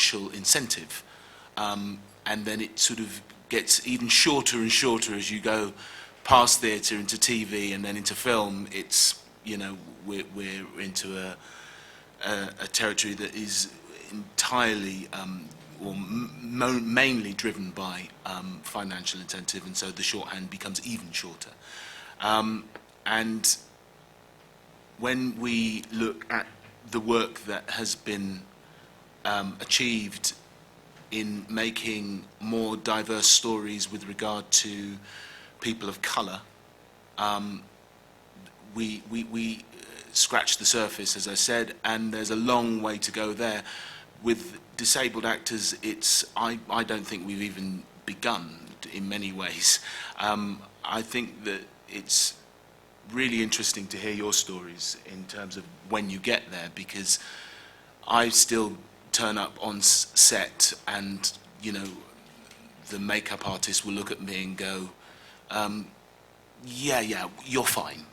financial incentive. And then it sort of gets even shorter and shorter as you go past theatre into TV and then into film. It's, you know, we're into a territory that is entirely or mainly driven by financial incentive, and so the shorthand becomes even shorter. And when we look at the work that has been achieved in making more diverse stories with regard to people of colour, we scratch the surface, as I said, and there's a long way to go there. With disabled actors, I don't think we've even begun in many ways. I think that it's really interesting to hear your stories in terms of when you get there, because I still turn up on set and, you know, the makeup artist will look at me and go, yeah, you're fine.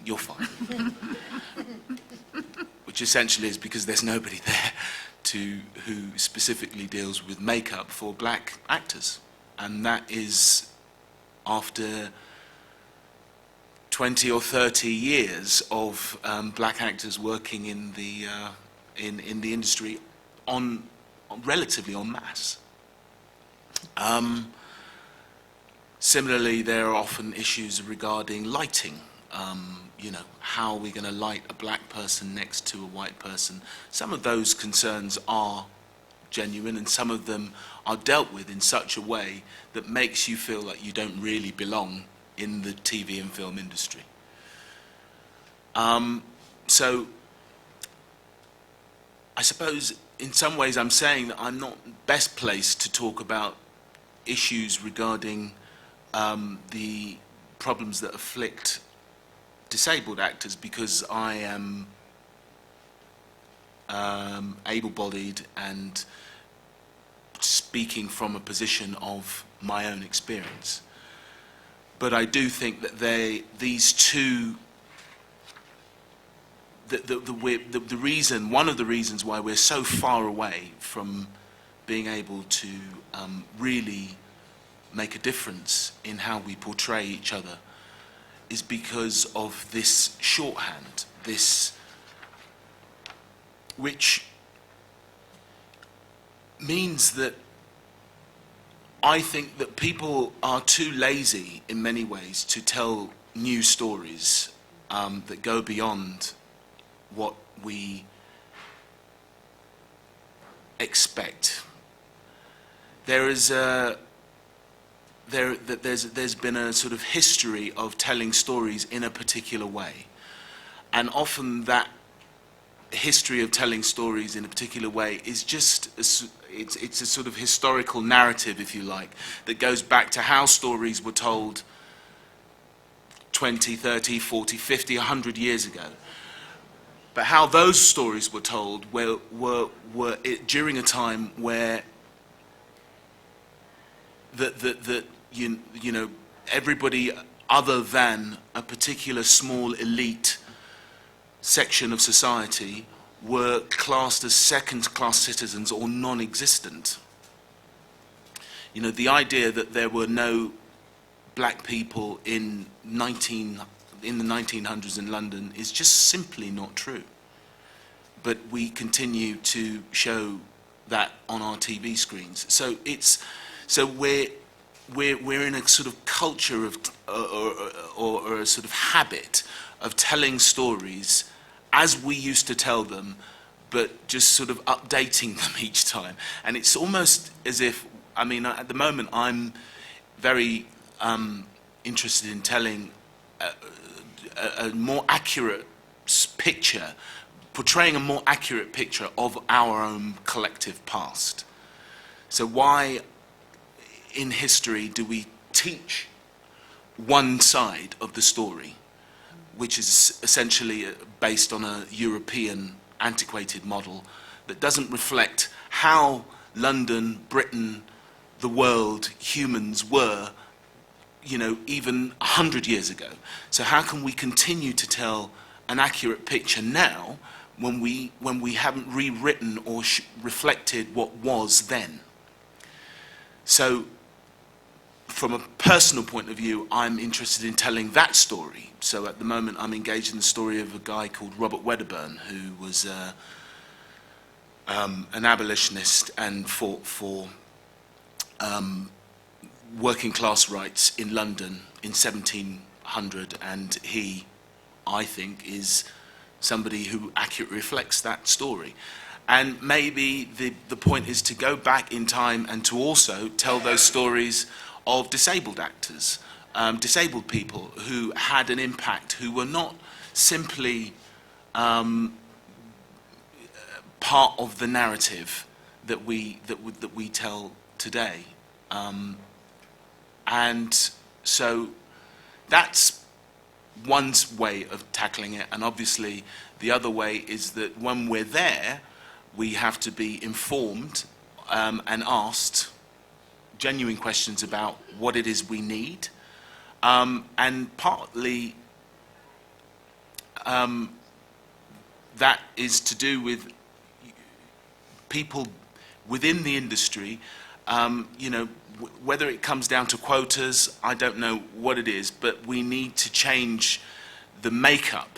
Which essentially is because there's nobody there who specifically deals with makeup for black actors. And that is after 20 or 30 years of black actors working in the industry relatively en masse. Similarly, there are often issues regarding lighting. You know, how are we going to light a black person next to a white person? Some of those concerns are genuine, and some of them are dealt with in such a way that makes you feel like you don't really belong in the TV and film industry. So I suppose in some ways I'm saying that I'm not best placed to talk about issues regarding the problems that afflict disabled actors, because I am able-bodied and speaking from a position of my own experience. But I do think that these two, one of the reasons why we're so far away from being able to really make a difference in how we portray each other is because of this shorthand, which means that I think that people are too lazy in many ways to tell new stories that go beyond what we expect. There's been a sort of history of telling stories in a particular way, and often that history of telling stories in a particular way is just it's a sort of historical narrative, if you like, that goes back to how stories were told 20, 30, 40, 50, 100 years ago. But how those stories were told were during a time where you know, everybody other than a particular small elite section of society were classed as second-class citizens or non-existent. You know, the idea that there were no black people in the 1900s in London is just simply not true. But we continue to show that on our TV screens. So we're in a sort of culture of or a sort of habit of telling stories as we used to tell them, but just sort of updating them each time. And it's almost as if, I mean, at the moment I'm very interested in telling a more accurate picture, portraying a more accurate picture of our own collective past. So why in history do we teach one side of the story, which is essentially based on a European antiquated model that doesn't reflect how London, Britain, the world, humans were, you know, even 100 years ago? So how can we continue to tell an accurate picture now when we haven't rewritten or reflected what was then. So from a personal point of view, I'm interested in telling that story. So at the moment, I'm engaged in the story of a guy called Robert Wedderburn, who was an abolitionist and fought for working class rights in London in 1700, and he, I think, is somebody who accurately reflects that story. And maybe the point is to go back in time and to also tell those stories of disabled actors, disabled people who had an impact, who were not simply part of the narrative that we tell today. And so that's one way of tackling it, and obviously the other way is that when we're there, we have to be informed and asked genuine questions about what it is we need, and partly that is to do with people within the industry. Whether it comes down to quotas, I don't know what it is, but we need to change the makeup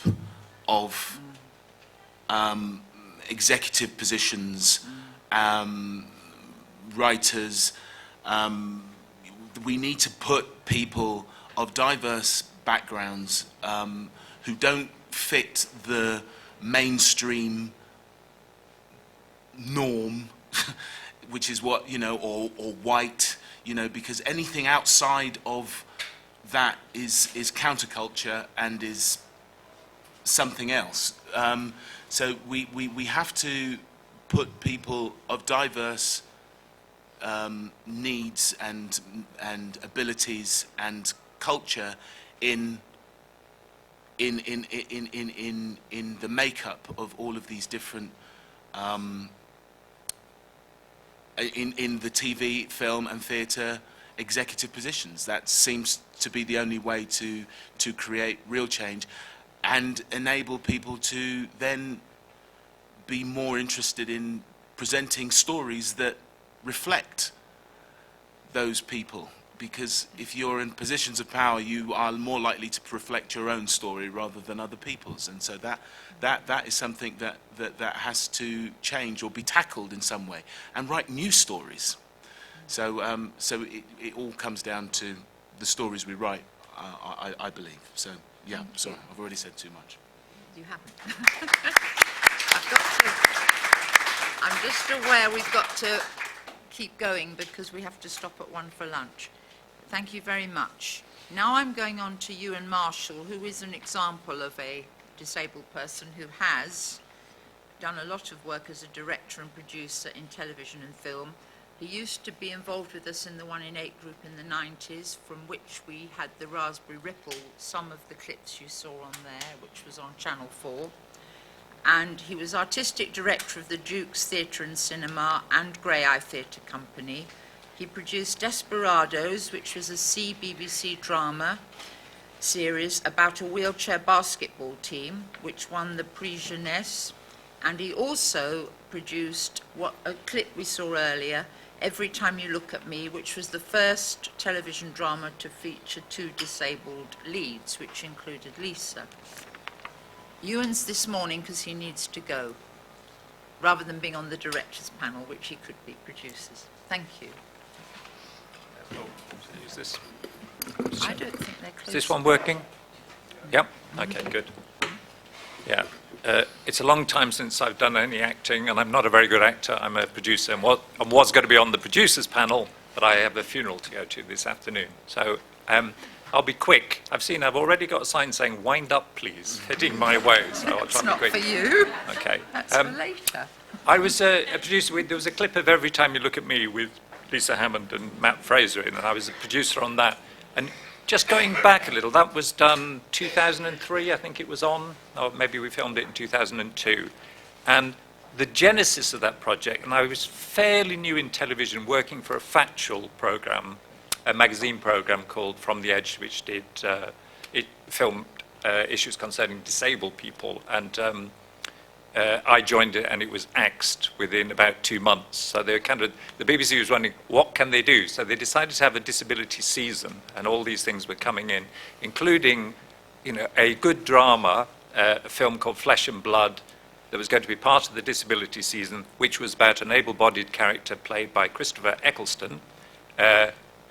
of executive positions, writers. We need to put people of diverse backgrounds who don't fit the mainstream norm, which is what, or white, because anything outside of that is counterculture and is something else. So we have to put people of diverse needs and abilities and culture in the makeup of all of these different in the TV, film and theatre executive positions. That seems to be the only way to create real change and enable people to then be more interested in presenting stories that reflect those people. Because if you're in positions of power, you are more likely to reflect your own story rather than other people's. And so that is something that has to change or be tackled in some way, and write new stories. So it all comes down to the stories we write, I believe. So yeah, sorry, I've already said too much. You haven't. I'm just aware we've got to keep going because we have to stop at 1 for lunch. Thank you very much. Now I'm going on to Ewan Marshall, who is an example of a disabled person who has done a lot of work as a director and producer in television and film. He used to be involved with us in the 1 in 8 group in the 90s, from which we had the Raspberry Ripple, some of the clips you saw on there, which was on Channel 4. And he was artistic director of the Duke's Theatre and Cinema and Grey Eye Theatre Company. He produced Desperados, which was a CBBC drama series about a wheelchair basketball team, which won the Prix Jeunesse. And he also produced a clip we saw earlier, Every Time You Look at Me, which was the first television drama to feature 2 disabled leads, which included Lisa. Ewan's this morning because he needs to go, rather than being on the directors panel, which he could be producers. Thank you. Use this. I don't think they're close. Is this one working? Yep. Okay, good. Yeah. It's a long time since I've done any acting, and I'm not a very good actor. I'm a producer and was going to be on the producers panel, but I have a funeral to go to this afternoon. So I'll be quick. I've already got a sign saying, "Wind up, please," heading my way, so I'll try to be quick. It's not for you. Okay. That's for later. I was a producer. There was a clip of Every Time You Look at Me with Lisa Hammond and Matt Fraser in, and I was a producer on that. And just going back a little, that was done 2003, I think it was on, or maybe we filmed it in 2002. And the genesis of that project, and I was fairly new in television, working for a factual program, a magazine program called From the Edge, which did it filmed issues concerning disabled people. And I joined it and it was axed within about 2 months. So they were the BBC was wondering, what can they do? So they decided to have a disability season, and all these things were coming in, including, a good drama, a film called Flesh and Blood, that was going to be part of the disability season, which was about an able-bodied character played by Christopher Eccleston,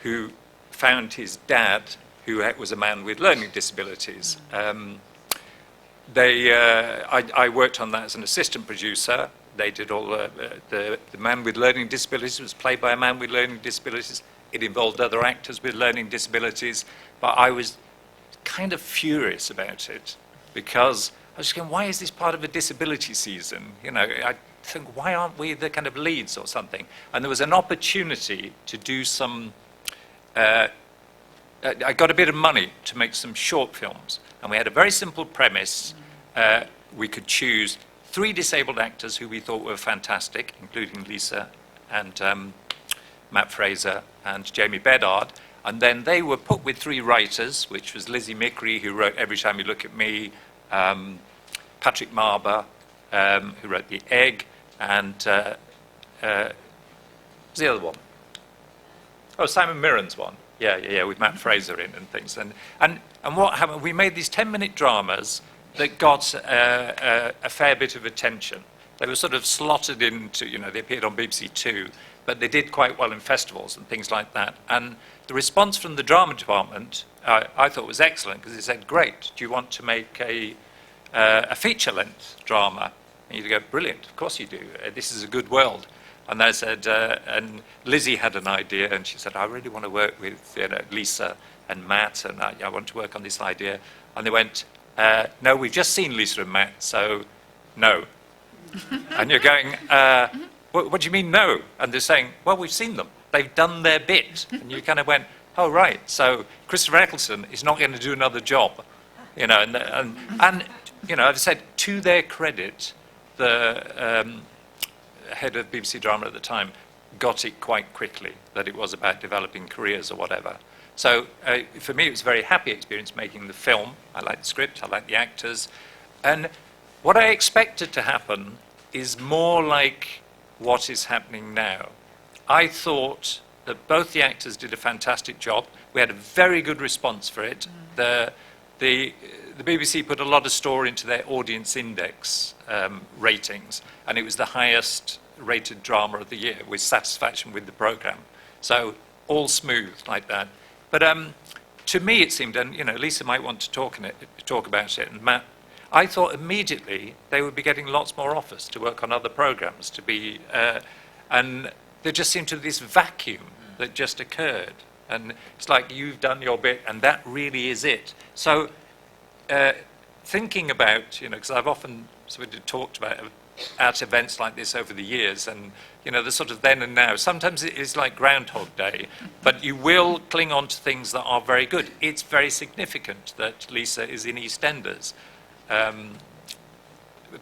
who found his dad, who was a man with learning disabilities. I worked on that as an assistant producer. They did all the man with learning disabilities was played by a man with learning disabilities. It involved other actors with learning disabilities, but I was kind of furious about it because I was going, why is this part of a disability season? I think, why aren't we the kind of leads or something? And there was an opportunity to do some. I got a bit of money to make some short films, and we had a very simple premise. We could choose 3 disabled actors who we thought were fantastic, including Lisa and Matt Fraser and Jamie Bedard, and then they were put with 3 writers, which was Lizzie Mickery, who wrote Every Time You Look at Me, Patrick Marber, who wrote The Egg, and what's the other one? Oh, Simon Mirren's one. Yeah, with Matt Fraser in and things. And what happened, we made these 10-minute dramas that got a fair bit of attention. They were sort of slotted into, they appeared on BBC Two, but they did quite well in festivals and things like that. And the response from the drama department, I thought was excellent, because they said, great, do you want to make a feature-length drama? And you go, brilliant, of course you do. This is a good world. And I said, and Lizzie had an idea, and she said, I really want to work with Lisa and Matt, and I want to work on this idea. And they went, no, we've just seen Lisa and Matt, so no. And you're going, what do you mean no? And they're saying, well, we've seen them. They've done their bit. And you kind of went, oh, right. So Christopher Eccleston is not going to do another job. And I've said, to their credit, the head of BBC Drama at the time got it quite quickly, that it was about developing careers or whatever. So for me, it was a very happy experience making the film. I liked the script, I liked the actors. And what I expected to happen is more like what is happening now. I thought that both the actors did a fantastic job. We had a very good response for it. The BBC put a lot of store into their audience index ratings, and it was the highest rated drama of the year, with satisfaction with the programme. So all smooth like that. But to me it seemed, and Lisa might want to talk about it, and Matt, I thought immediately they would be getting lots more offers to work on other programmes, and there just seemed to be this vacuum that just occurred. And it's like, you've done your bit, and that really is it. So thinking about, because I've often sort of talked about at events like this over the years, and the sort of then and now. Sometimes it is like Groundhog Day, but you will cling on to things that are very good. It's very significant that Lisa is in EastEnders,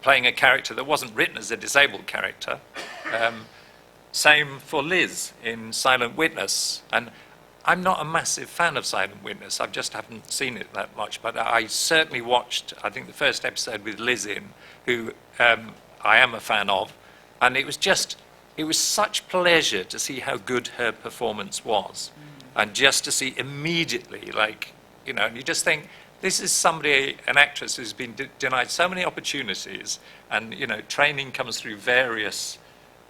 playing a character that wasn't written as a disabled character. Same for Liz in Silent Witness. And I'm not a massive fan of Silent Witness. I just haven't seen it that much. But I certainly watched, I think, the first episode with Liz in, who I am a fan of. And it was such pleasure to see how good her performance was. And just to see immediately, and you just think, this is somebody, an actress who's been denied so many opportunities, and, training comes through various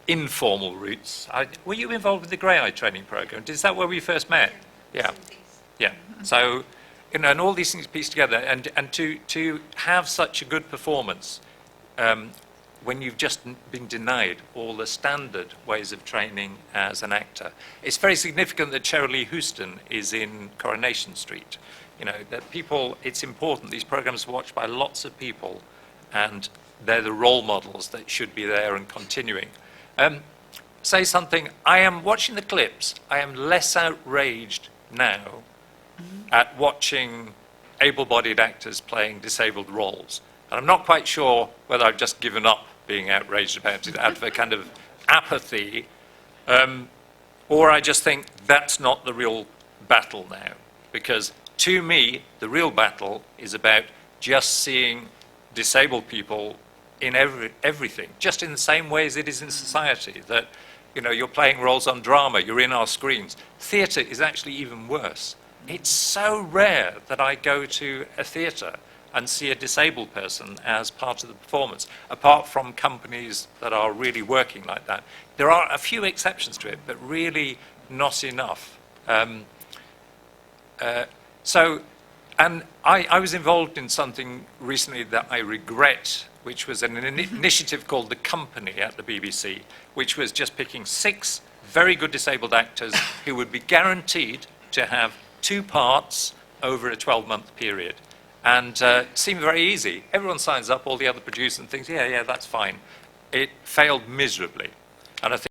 informal routes. Were you involved with the Grey Eye training program? Is that where we first met? Yeah. So, and all these things pieced together, and to have such a good performance when you've just been denied all the standard ways of training as an actor. It's very significant that Cheryl Lee Houston is in Coronation Street. That people, it's important, these programs are watched by lots of people, and they're the role models that should be there and continuing. Say something, I am watching the clips, I am less outraged now at watching able-bodied actors playing disabled roles. And I'm not quite sure whether I've just given up being outraged about it out of a kind of apathy, or I just think that's not the real battle now. Because to me, the real battle is about just seeing disabled people in everything, just in the same way as it is in society, that, you know, you're playing roles on drama, you're in our screens. Theatre is actually even worse. It's so rare that I go to a theatre and see a disabled person as part of the performance, apart from companies that are really working like that. There are a few exceptions to it, but really not enough. And I was involved in something recently that I regret, which was an initiative called The Company at the BBC, which was just picking 6 very good disabled actors who would be guaranteed to have 2 parts over a 12-month period. And it seemed very easy. Everyone signs up, all the other producers and thinks, yeah, that's fine. It failed miserably. And I think